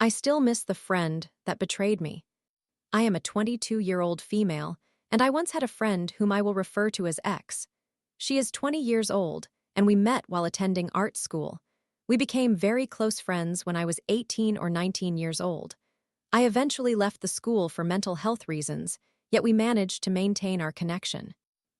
I still miss the friend that betrayed me. I am a 22-year-old female, and I once had a friend whom I will refer to as X. She is 20 years old, and we met while attending art school. We became very close friends when I was 18 or 19 years old. I eventually left the school for mental health reasons, yet we managed to maintain our connection.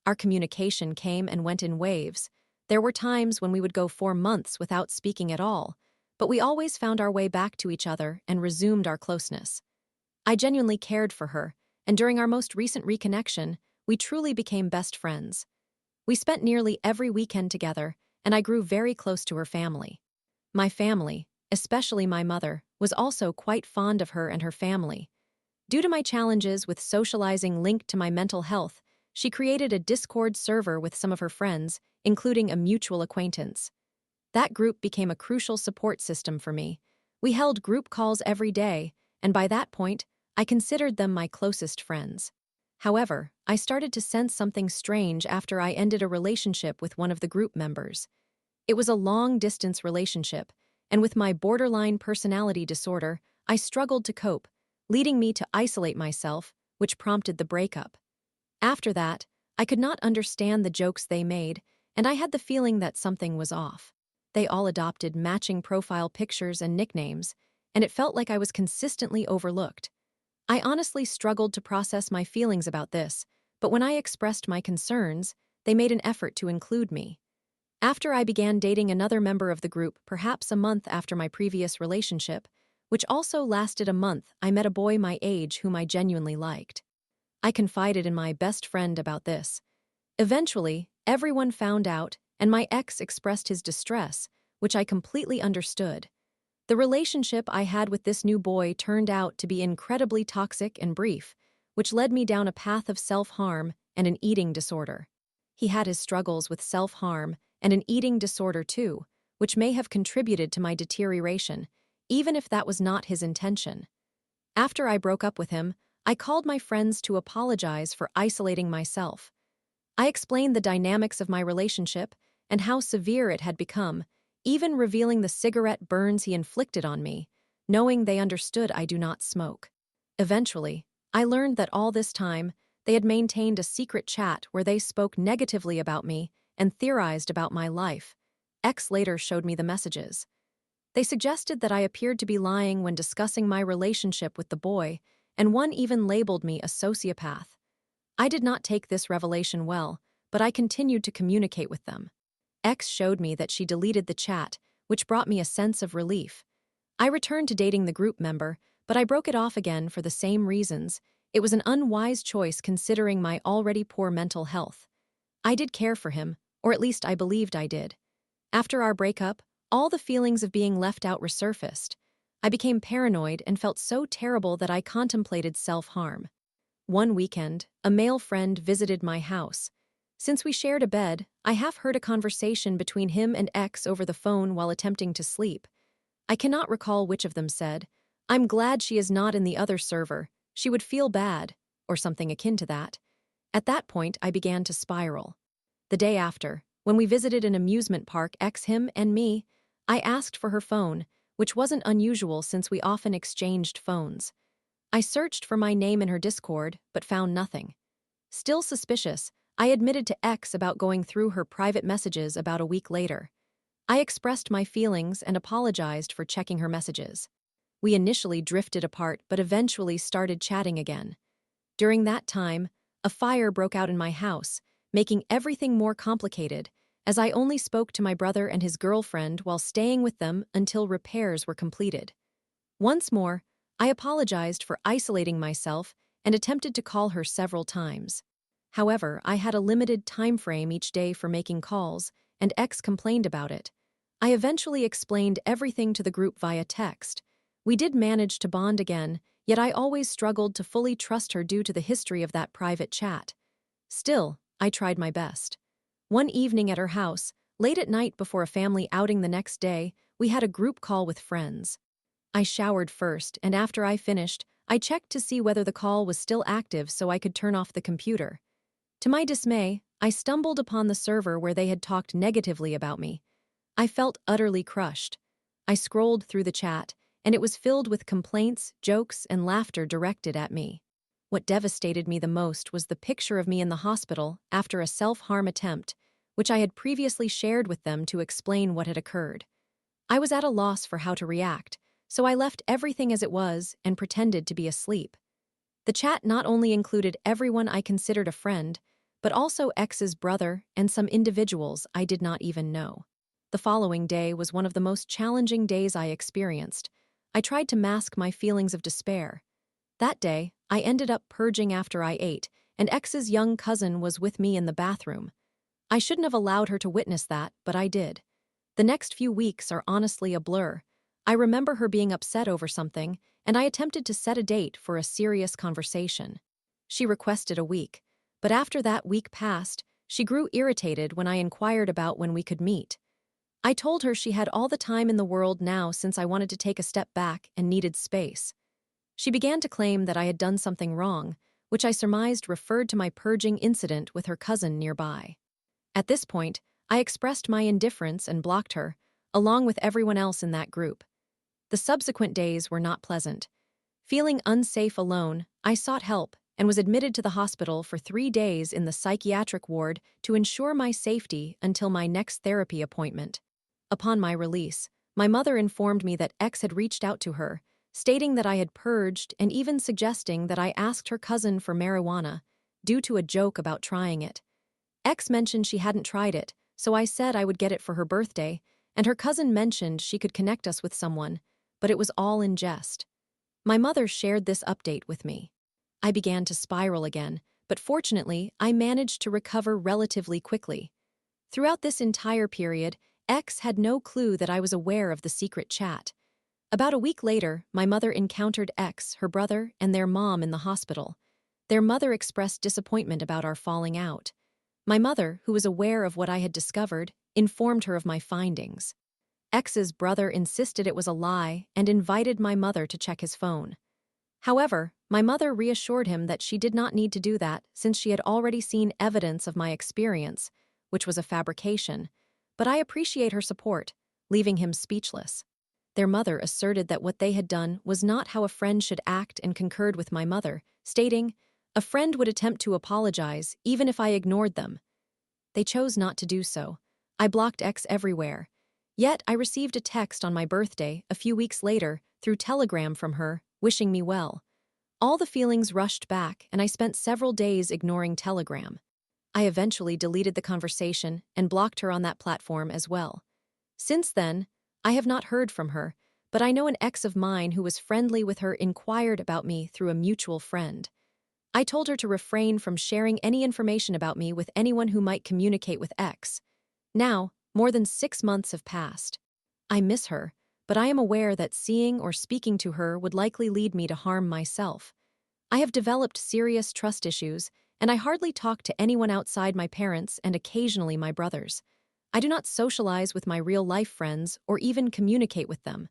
Our communication came and went in waves. There were times when we would go 4 months without speaking at all, but we always found our way back to each other and resumed our closeness. I genuinely cared for her, and during our most recent reconnection, we truly became best friends. We spent nearly every weekend together, and I grew very close to her family. My family, especially my mother, was also quite fond of her and her family. Due to my challenges with socializing linked to my mental health, she created a Discord server with some of her friends, including a mutual acquaintance. That group became a crucial support system for me. We held group calls every day, and by that point, I considered them my closest friends. However, I started to sense something strange after I ended a relationship with one of the group members. It was a long-distance relationship, and with my borderline personality disorder, I struggled to cope, leading me to isolate myself, which prompted the breakup. After that, I could not understand the jokes they made, and I had the feeling that something was off. They all adopted matching profile pictures and nicknames, and it felt like I was consistently overlooked. I honestly struggled to process my feelings about this, but when I expressed my concerns, they made an effort to include me. After I began dating another member of the group, perhaps a month after my previous relationship, which also lasted a month, I met a boy my age whom I genuinely liked. I confided in my best friend about this. Eventually, everyone found out, and my ex expressed his distress, which I completely understood. The relationship I had with this new boy turned out to be incredibly toxic and brief, which led me down a path of self-harm and an eating disorder. He had his struggles with self-harm and an eating disorder too, which may have contributed to my deterioration, even if that was not his intention. After I broke up with him, I called my friends to apologize for isolating myself. I explained the dynamics of my relationship and how severe it had become, even revealing the cigarette burns he inflicted on me, knowing they understood I do not smoke. Eventually, I learned that all this time, they had maintained a secret chat where they spoke negatively about me and theorized about my life. X later showed me the messages. They suggested that I appeared to be lying when discussing my relationship with the boy, and one even labeled me a sociopath. I did not take this revelation well, but I continued to communicate with them. X showed me that she deleted the chat, which brought me a sense of relief. I returned to dating the group member, but I broke it off again for the same reasons. It was an unwise choice considering my already poor mental health. I did care for him, or at least I believed I did. After our breakup, all the feelings of being left out resurfaced. I became paranoid and felt so terrible that I contemplated self-harm. One weekend, a male friend visited my house. Since we shared a bed, I half heard a conversation between him and X over the phone while attempting to sleep. I cannot recall which of them said, "I'm glad she is not in the other server. She would feel bad," or something akin to that. At that point, I began to spiral. The day after, when we visited an amusement park, him and me, I asked for her phone, which wasn't unusual since we often exchanged phones. I searched for my name in her Discord, but found nothing. Still suspicious, I admitted to X about going through her private messages about a week later. I expressed my feelings and apologized for checking her messages. We initially drifted apart but eventually started chatting again. During that time, a fire broke out in my house, making everything more complicated, as I only spoke to my brother and his girlfriend while staying with them until repairs were completed. Once more, I apologized for isolating myself and attempted to call her several times. However, I had a limited time frame each day for making calls, and X complained about it. I eventually explained everything to the group via text. We did manage to bond again, yet I always struggled to fully trust her due to the history of that private chat. Still, I tried my best. One evening at her house, late at night before a family outing the next day, we had a group call with friends. I showered first, and after I finished, I checked to see whether the call was still active so I could turn off the computer. To my dismay, I stumbled upon the server where they had talked negatively about me. I felt utterly crushed. I scrolled through the chat, and it was filled with complaints, jokes, and laughter directed at me. What devastated me the most was the picture of me in the hospital after a self-harm attempt, which I had previously shared with them to explain what had occurred. I was at a loss for how to react, so I left everything as it was and pretended to be asleep. The chat not only included everyone I considered a friend, but also X's brother and some individuals I did not even know. The following day was one of the most challenging days I experienced. I tried to mask my feelings of despair. That day, I ended up purging after I ate, and X's young cousin was with me in the bathroom. I shouldn't have allowed her to witness that, but I did. The next few weeks are honestly a blur. I remember her being upset over something, and I attempted to set a date for a serious conversation. She requested a week, but after that week passed, she grew irritated when I inquired about when we could meet. I told her she had all the time in the world now since I wanted to take a step back and needed space. She began to claim that I had done something wrong, which I surmised referred to my purging incident with her cousin nearby. At this point, I expressed my indifference and blocked her, along with everyone else in that group. The subsequent days were not pleasant. Feeling unsafe alone, I sought help and was admitted to the hospital for 3 days in the psychiatric ward to ensure my safety until my next therapy appointment. Upon my release, my mother informed me that X had reached out to her, stating that I had purged and even suggesting that I asked her cousin for marijuana, due to a joke about trying it. X mentioned she hadn't tried it, so I said I would get it for her birthday, and her cousin mentioned she could connect us with someone, but it was all in jest. My mother shared this update with me. I began to spiral again, but fortunately, I managed to recover relatively quickly. Throughout this entire period, X had no clue that I was aware of the secret chat. About a week later, my mother encountered X, her brother, and their mom in the hospital. Their mother expressed disappointment about our falling out. My mother, who was aware of what I had discovered, informed her of my findings. X's brother insisted it was a lie and invited my mother to check his phone. However, my mother reassured him that she did not need to do that since she had already seen evidence of my experience, which was a fabrication, but I appreciate her support, leaving him speechless. Their mother asserted that what they had done was not how a friend should act and concurred with my mother, stating, "A friend would attempt to apologize even if I ignored them." They chose not to do so. I blocked X everywhere. Yet I received a text on my birthday, a few weeks later, through Telegram from her, wishing me well. All the feelings rushed back, and I spent several days ignoring Telegram. I eventually deleted the conversation and blocked her on that platform as well. Since then, I have not heard from her, but I know an ex of mine who was friendly with her inquired about me through a mutual friend. I told her to refrain from sharing any information about me with anyone who might communicate with X. Now, more than 6 months have passed. I miss her, but I am aware that seeing or speaking to her would likely lead me to harm myself. I have developed serious trust issues, and I hardly talk to anyone outside my parents and occasionally my brothers. I do not socialize with my real-life friends or even communicate with them.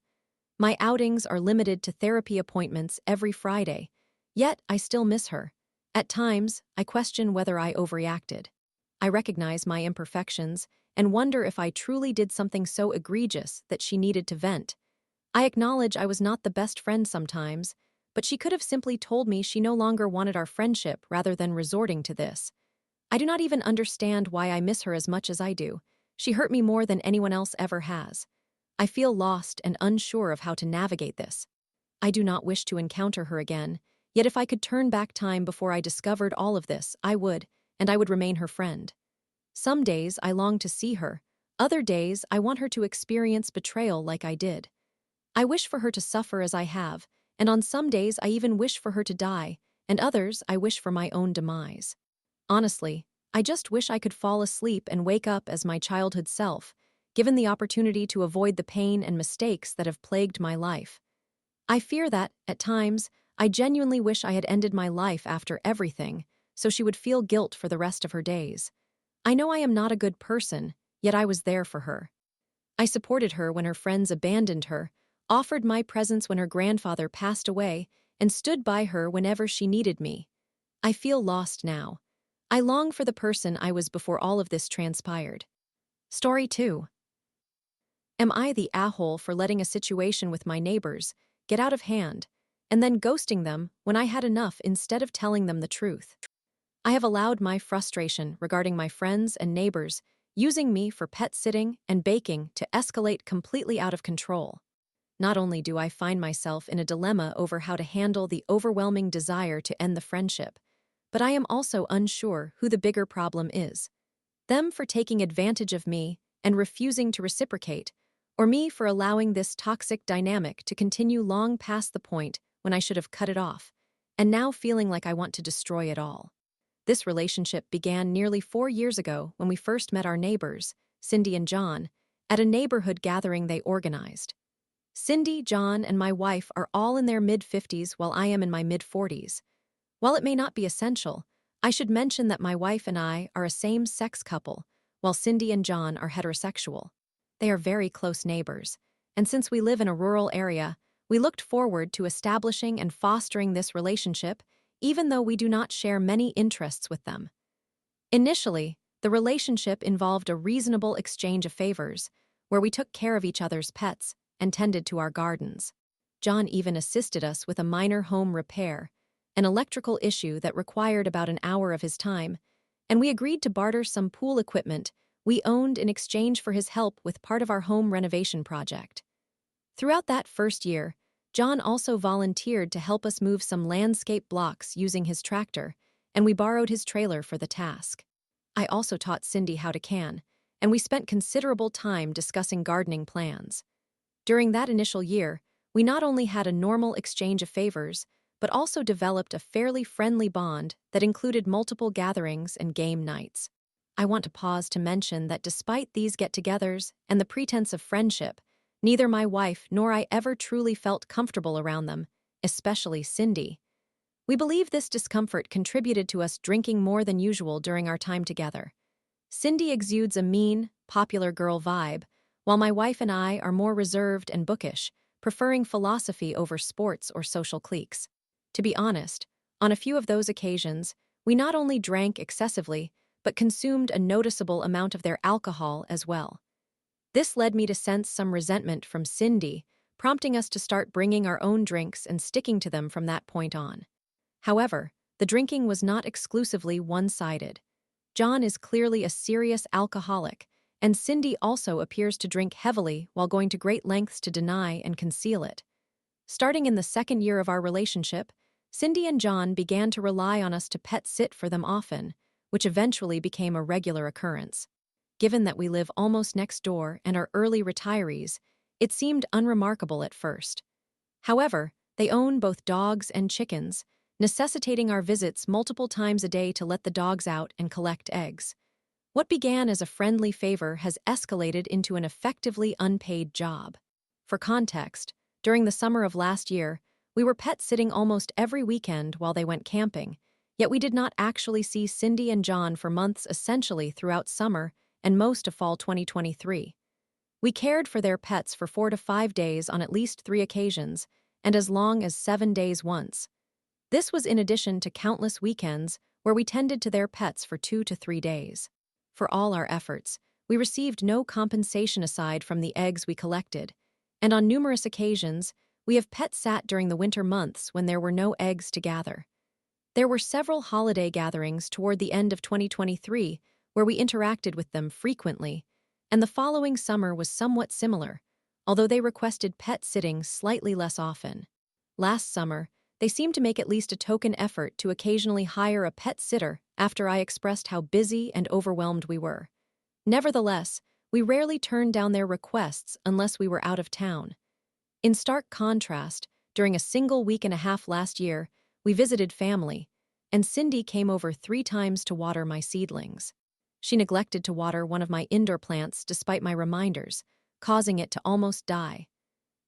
My outings are limited to therapy appointments every Friday, yet I still miss her. At times, I question whether I overreacted. I recognize my imperfections and wonder if I truly did something so egregious that she needed to vent. I acknowledge I was not the best friend sometimes, but she could have simply told me she no longer wanted our friendship rather than resorting to this. I do not even understand why I miss her as much as I do. She hurt me more than anyone else ever has. I feel lost and unsure of how to navigate this. I do not wish to encounter her again, yet if I could turn back time before I discovered all of this, I would, and I would remain her friend. Some days I long to see her, other days I want her to experience betrayal like I did. I wish for her to suffer as I have, and on some days I even wish for her to die, and others I wish for my own demise. Honestly, I just wish I could fall asleep and wake up as my childhood self, given the opportunity to avoid the pain and mistakes that have plagued my life. I fear that, at times, I genuinely wish I had ended my life after everything, so she would feel guilt for the rest of her days. I know I am not a good person, yet I was there for her. I supported her when her friends abandoned her, offered my presence when her grandfather passed away, and stood by her whenever she needed me. I feel lost now. I long for the person I was before all of this transpired. Story 2. Am I the a-hole for letting a situation with my neighbors get out of hand and then ghosting them when I had enough instead of telling them the truth? I have allowed my frustration regarding my friends and neighbors using me for pet sitting and baking to escalate completely out of control. Not only do I find myself in a dilemma over how to handle the overwhelming desire to end the friendship, but I am also unsure who the bigger problem is. Them for taking advantage of me and refusing to reciprocate, or me for allowing this toxic dynamic to continue long past the point when I should have cut it off, and now feeling like I want to destroy it all. This relationship began nearly 4 years ago when we first met our neighbors, Cindy and John, at a neighborhood gathering they organized. Cindy, John, and my wife are all in their mid-50s while I am in my mid-40s. While it may not be essential, I should mention that my wife and I are a same-sex couple, while Cindy and John are heterosexual. They are very close neighbors, and since we live in a rural area, we looked forward to establishing and fostering this relationship even though we do not share many interests with them. Initially, the relationship involved a reasonable exchange of favors, where we took care of each other's pets and tended to our gardens. John even assisted us with a minor home repair, an electrical issue that required about an hour of his time, and we agreed to barter some pool equipment we owned in exchange for his help with part of our home renovation project. Throughout that first year, John also volunteered to help us move some landscape blocks using his tractor, and we borrowed his trailer for the task. I also taught Cindy how to can, and we spent considerable time discussing gardening plans. During that initial year, we not only had a normal exchange of favors, but also developed a fairly friendly bond that included multiple gatherings and game nights. I want to pause to mention that despite these get-togethers and the pretense of friendship, neither my wife nor I ever truly felt comfortable around them, especially Cindy. We believe this discomfort contributed to us drinking more than usual during our time together. Cindy exudes a mean, popular girl vibe, while my wife and I are more reserved and bookish, preferring philosophy over sports or social cliques. To be honest, on a few of those occasions, we not only drank excessively, but consumed a noticeable amount of their alcohol as well. This led me to sense some resentment from Cindy, prompting us to start bringing our own drinks and sticking to them from that point on. However, the drinking was not exclusively one-sided. John is clearly a serious alcoholic, and Cindy also appears to drink heavily while going to great lengths to deny and conceal it. Starting in the second year of our relationship, Cindy and John began to rely on us to pet sit for them often, which eventually became a regular occurrence. Given that we live almost next door and are early retirees, it seemed unremarkable at first. However, they own both dogs and chickens, necessitating our visits multiple times a day to let the dogs out and collect eggs. What began as a friendly favor has escalated into an effectively unpaid job. For context, during the summer of last year, we were pet sitting almost every weekend while they went camping, yet we did not actually see Cindy and John for months essentially throughout summer and most of fall 2023. We cared for their pets for 4 to 5 days on at least 3 occasions, and as long as 7 days once. This was in addition to countless weekends where we tended to their pets for 2 to 3 days. For all our efforts, we received no compensation aside from the eggs we collected, and on numerous occasions, we have pet sat during the winter months when there were no eggs to gather. There were several holiday gatherings toward the end of 2023 where we interacted with them frequently, and the following summer was somewhat similar, although they requested pet sitting slightly less often. Last summer, they seemed to make at least a token effort to occasionally hire a pet sitter after I expressed how busy and overwhelmed we were. Nevertheless, we rarely turned down their requests unless we were out of town. In stark contrast, during a single week and a half last year, we visited family, and Cindy came over 3 times to water my seedlings. She neglected to water one of my indoor plants despite my reminders, causing it to almost die.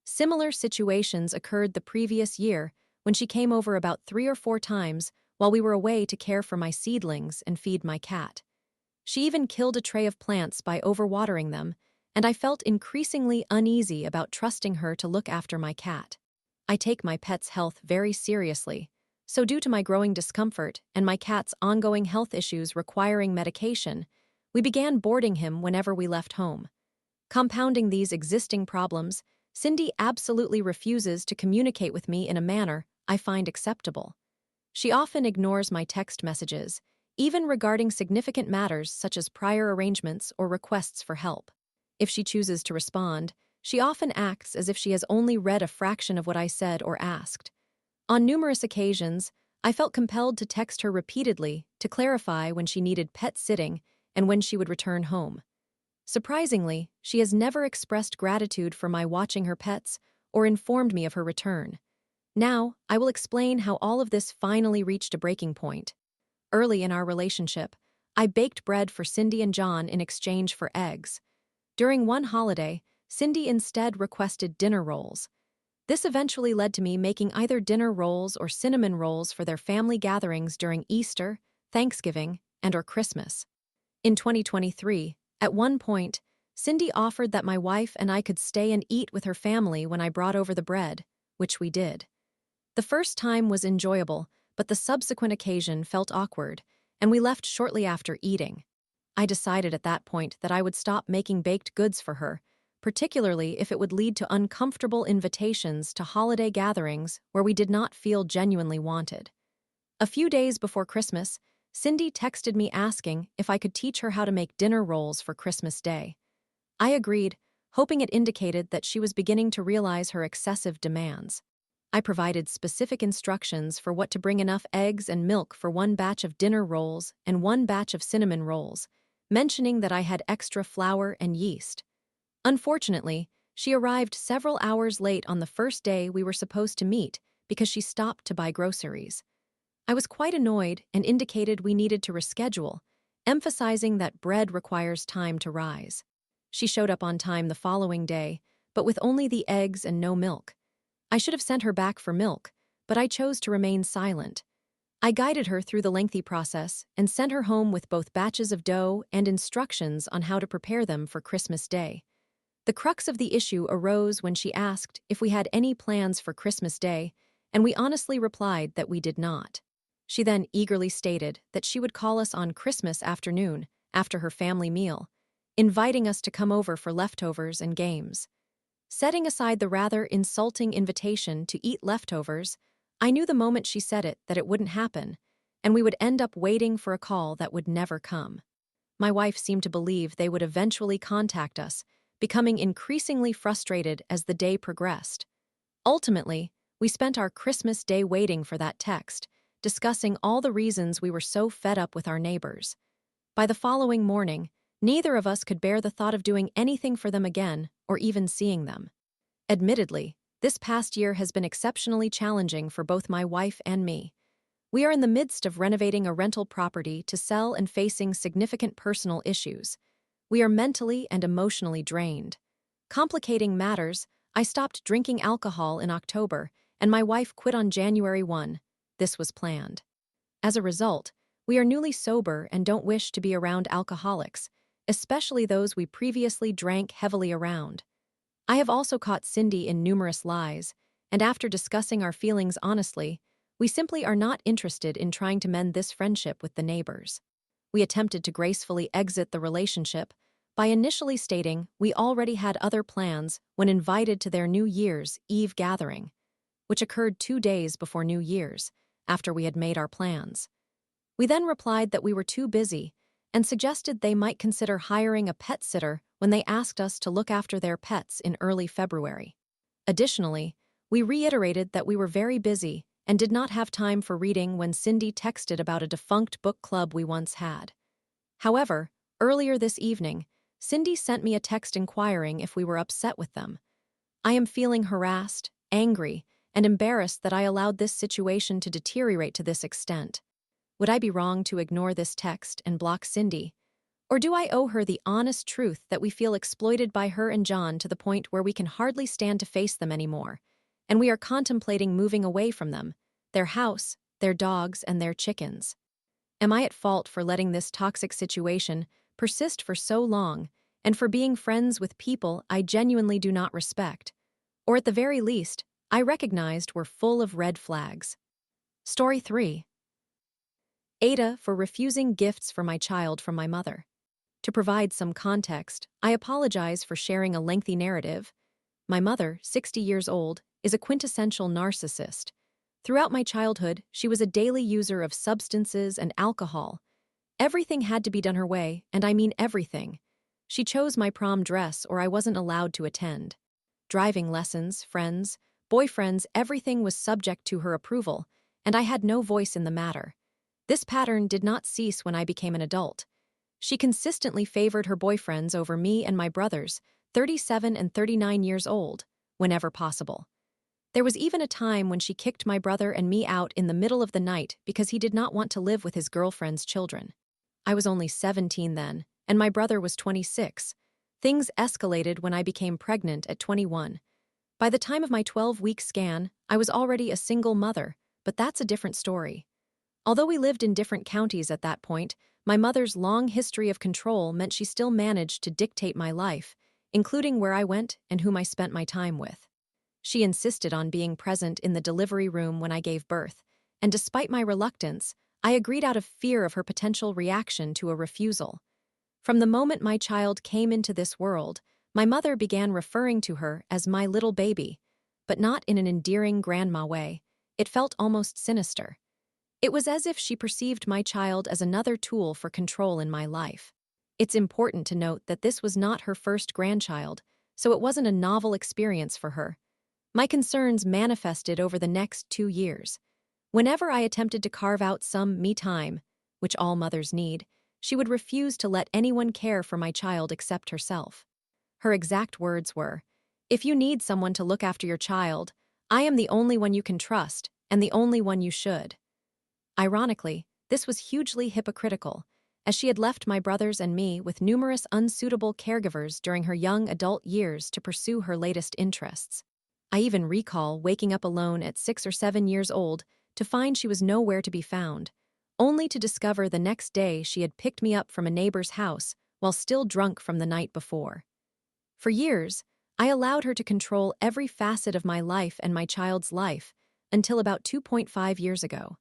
Similar situations occurred the previous year when she came over about 3 or 4 times while we were away to care for my seedlings and feed my cat. She even killed a tray of plants by overwatering them, and I felt increasingly uneasy about trusting her to look after my cat. I take my pet's health very seriously, so due to my growing discomfort and my cat's ongoing health issues requiring medication, we began boarding him whenever we left home. Compounding these existing problems, Cindy absolutely refuses to communicate with me in a manner I find acceptable. She often ignores my text messages, even regarding significant matters such as prior arrangements or requests for help. If she chooses to respond, she often acts as if she has only read a fraction of what I said or asked. On numerous occasions, I felt compelled to text her repeatedly to clarify when she needed pet sitting and when she would return home. Surprisingly, she has never expressed gratitude for my watching her pets or informed me of her return. Now, I will explain how all of this finally reached a breaking point. Early in our relationship, I baked bread for Cindy and John in exchange for eggs. During one holiday, Cindy instead requested dinner rolls. This eventually led to me making either dinner rolls or cinnamon rolls for their family gatherings during Easter, Thanksgiving, and/or Christmas. In 2023, at one point, Cindy offered that my wife and I could stay and eat with her family when I brought over the bread, which we did. The first time was enjoyable, but the subsequent occasion felt awkward, and we left shortly after eating. I decided at that point that I would stop making baked goods for her, particularly if it would lead to uncomfortable invitations to holiday gatherings where we did not feel genuinely wanted. A few days before Christmas, Cindy texted me asking if I could teach her how to make dinner rolls for Christmas Day. I agreed, hoping it indicated that she was beginning to realize her excessive demands. I provided specific instructions for what to bring: enough eggs and milk for one batch of dinner rolls and one batch of cinnamon rolls, mentioning that I had extra flour and yeast. Unfortunately, she arrived several hours late on the first day we were supposed to meet because she stopped to buy groceries. I was quite annoyed and indicated we needed to reschedule, emphasizing that bread requires time to rise. She showed up on time the following day, but with only the eggs and no milk. I should have sent her back for milk, but I chose to remain silent. I guided her through the lengthy process and sent her home with both batches of dough and instructions on how to prepare them for Christmas Day. The crux of the issue arose when she asked if we had any plans for Christmas Day, and we honestly replied that we did not. She then eagerly stated that she would call us on Christmas afternoon, after her family meal, inviting us to come over for leftovers and games. Setting aside the rather insulting invitation to eat leftovers, I knew the moment she said it that it wouldn't happen, and we would end up waiting for a call that would never come. My wife seemed to believe they would eventually contact us, becoming increasingly frustrated as the day progressed. Ultimately, we spent our Christmas Day waiting for that text, discussing all the reasons we were so fed up with our neighbors. By the following morning, neither of us could bear the thought of doing anything for them again or even seeing them. Admittedly, this past year has been exceptionally challenging for both my wife and me. We are in the midst of renovating a rental property to sell and facing significant personal issues. We are mentally and emotionally drained. Complicating matters, I stopped drinking alcohol in October, and my wife quit on January 1. This was planned. As a result, we are newly sober and don't wish to be around alcoholics, especially those we previously drank heavily around. I have also caught Cindy in numerous lies, and after discussing our feelings honestly, we simply are not interested in trying to mend this friendship with the neighbors. We attempted to gracefully exit the relationship by initially stating we already had other plans when invited to their New Year's Eve gathering, which occurred 2 days before New Year's, after we had made our plans. We then replied that we were too busy and suggested they might consider hiring a pet sitter when they asked us to look after their pets in early February. Additionally, we reiterated that we were very busy and did not have time for reading when Cindy texted about a defunct book club we once had. However, earlier this evening, Cindy sent me a text inquiring if we were upset with them. I am feeling harassed, angry, and embarrassed that I allowed this situation to deteriorate to this extent. Would I be wrong to ignore this text and block Cindy? Or do I owe her the honest truth that we feel exploited by her and John to the point where we can hardly stand to face them anymore, and we are contemplating moving away from them, their house, their dogs, and their chickens? Am I at fault for letting this toxic situation persist for so long and for being friends with people I genuinely do not respect? Or at the very least, I recognized were full of red flags. Story 3. Aita for refusing gifts for my child from my mother. To provide some context, I apologize for sharing a lengthy narrative. My mother, 60 years old, is a quintessential narcissist. Throughout my childhood, she was a daily user of substances and alcohol. Everything had to be done her way, and I mean everything. She chose my prom dress or I wasn't allowed to attend. Driving lessons, friends, boyfriends, everything was subject to her approval, and I had no voice in the matter. This pattern did not cease when I became an adult. She consistently favored her boyfriends over me and my brothers, 37 and 39 years old, whenever possible. There was even a time when she kicked my brother and me out in the middle of the night because he did not want to live with his girlfriend's children. I was only 17 then, and my brother was 26. Things escalated when I became pregnant at 21. By the time of my 12-week scan, I was already a single mother, but that's a different story. Although we lived in different counties at that point, my mother's long history of control meant she still managed to dictate my life, including where I went and whom I spent my time with. She insisted on being present in the delivery room when I gave birth, and despite my reluctance, I agreed out of fear of her potential reaction to a refusal. From the moment my child came into this world, my mother began referring to her as my little baby, but not in an endearing grandma way. It felt almost sinister. It was as if she perceived my child as another tool for control in my life. It's important to note that this was not her first grandchild, so it wasn't a novel experience for her. My concerns manifested over the next 2 years. Whenever I attempted to carve out some me time, which all mothers need, she would refuse to let anyone care for my child except herself. Her exact words were, "If you need someone to look after your child, I am the only one you can trust, and the only one you should." Ironically, this was hugely hypocritical, as she had left my brothers and me with numerous unsuitable caregivers during her young adult years to pursue her latest interests. I even recall waking up alone at 6 or 7 years old to find she was nowhere to be found, only to discover the next day she had picked me up from a neighbor's house while still drunk from the night before. For years, I allowed her to control every facet of my life and my child's life until about 2.5 years ago.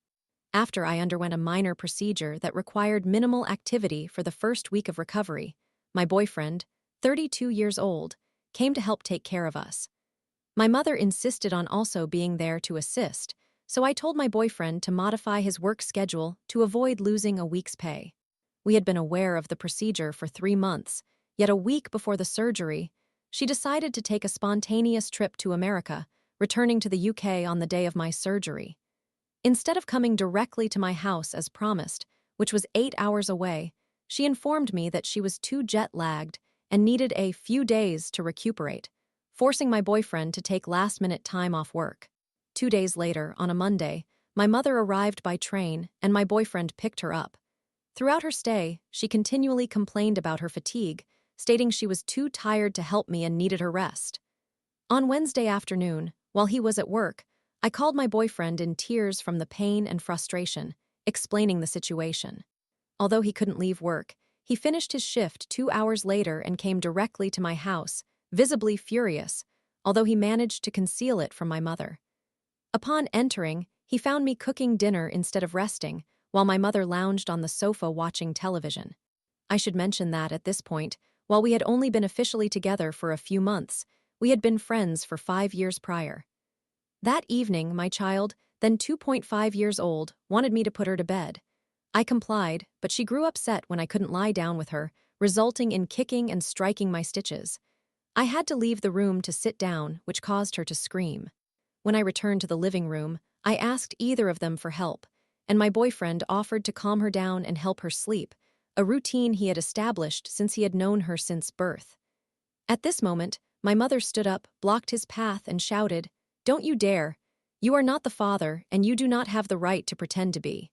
After I underwent a minor procedure that required minimal activity for the first week of recovery, my boyfriend, 32 years old, came to help take care of us. My mother insisted on also being there to assist, so I told my boyfriend to modify his work schedule to avoid losing a week's pay. We had been aware of the procedure for 3 months, yet a week before the surgery, she decided to take a spontaneous trip to America, returning to the UK on the day of my surgery. Instead of coming directly to my house as promised, which was 8 hours away, she informed me that she was too jet-lagged and needed a few days to recuperate, forcing my boyfriend to take last-minute time off work. 2 days later, on a Monday, my mother arrived by train and my boyfriend picked her up. Throughout her stay, she continually complained about her fatigue, stating she was too tired to help me and needed her rest. On Wednesday afternoon, while he was at work, I called my boyfriend in tears from the pain and frustration, explaining the situation. Although he couldn't leave work, he finished his shift 2 hours later and came directly to my house, visibly furious, although he managed to conceal it from my mother. Upon entering, he found me cooking dinner instead of resting, while my mother lounged on the sofa watching television. I should mention that at this point, while we had only been officially together for a few months, we had been friends for 5 years prior. That evening, my child, then 2.5 years old, wanted me to put her to bed. I complied, but she grew upset when I couldn't lie down with her, resulting in kicking and striking my stitches. I had to leave the room to sit down, which caused her to scream. When I returned to the living room, I asked either of them for help, and my boyfriend offered to calm her down and help her sleep, a routine he had established since he had known her since birth. At this moment, my mother stood up, blocked his path, and shouted, "Don't you dare! You are not the father, and you do not have the right to pretend to be.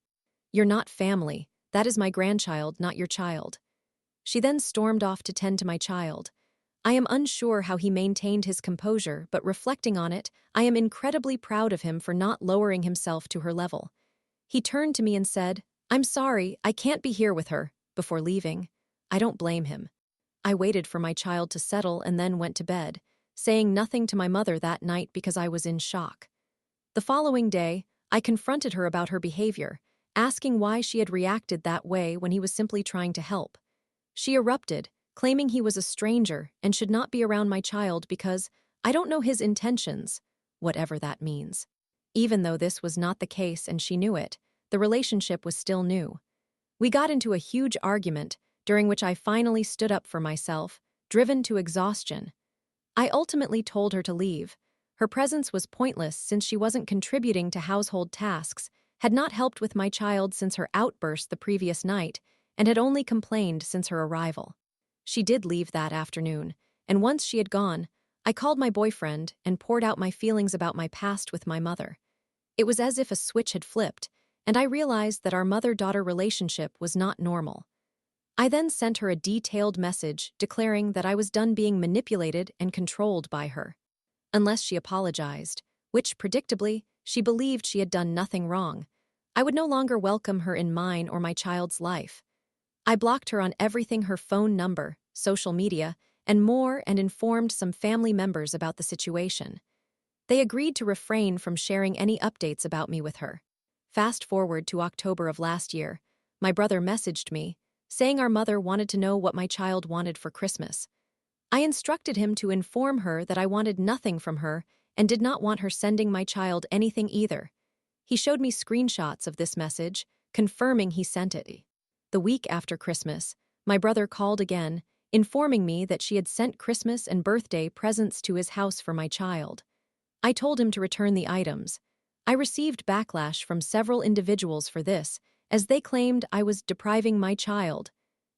You're not family. That is my grandchild, not your child." She then stormed off to tend to my child. I am unsure how he maintained his composure, but reflecting on it, I am incredibly proud of him for not lowering himself to her level. He turned to me and said, "I'm sorry, I can't be here with her," before leaving. I don't blame him. I waited for my child to settle and then went to bed, saying nothing to my mother that night because I was in shock. The following day, I confronted her about her behavior, asking why she had reacted that way when he was simply trying to help. She erupted, claiming he was a stranger and should not be around my child because I don't know his intentions, whatever that means. Even though this was not the case and she knew it, the relationship was still new. We got into a huge argument, during which I finally stood up for myself, driven to exhaustion. I ultimately told her to leave. Her presence was pointless since she wasn't contributing to household tasks, had not helped with my child since her outburst the previous night, and had only complained since her arrival. She did leave that afternoon, and once she had gone, I called my boyfriend and poured out my feelings about my past with my mother. It was as if a switch had flipped, and I realized that our mother-daughter relationship was not normal. I then sent her a detailed message declaring that I was done being manipulated and controlled by her. Unless she apologized, which, predictably, she believed she had done nothing wrong, I would no longer welcome her in mine or my child's life. I blocked her on everything, her phone number, social media, and more, and informed some family members about the situation. They agreed to refrain from sharing any updates about me with her. Fast forward to October of last year, my brother messaged me, saying our mother wanted to know what my child wanted for Christmas. I instructed him to inform her that I wanted nothing from her and did not want her sending my child anything either. He showed me screenshots of this message, confirming he sent it. The week after Christmas, my brother called again, informing me that she had sent Christmas and birthday presents to his house for my child. I told him to return the items. I received backlash from several individuals for this, as they claimed I was depriving my child,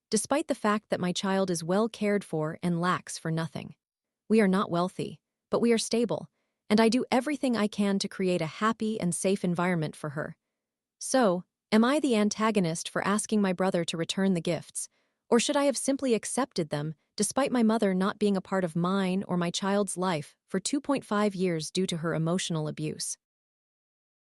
despite the fact that my child is well cared for and lacks for nothing. We are not wealthy, but we are stable, and I do everything I can to create a happy and safe environment for her. So, am I the antagonist for asking my brother to return the gifts, or should I have simply accepted them despite my mother not being a part of mine or my child's life for 2.5 years due to her emotional abuse?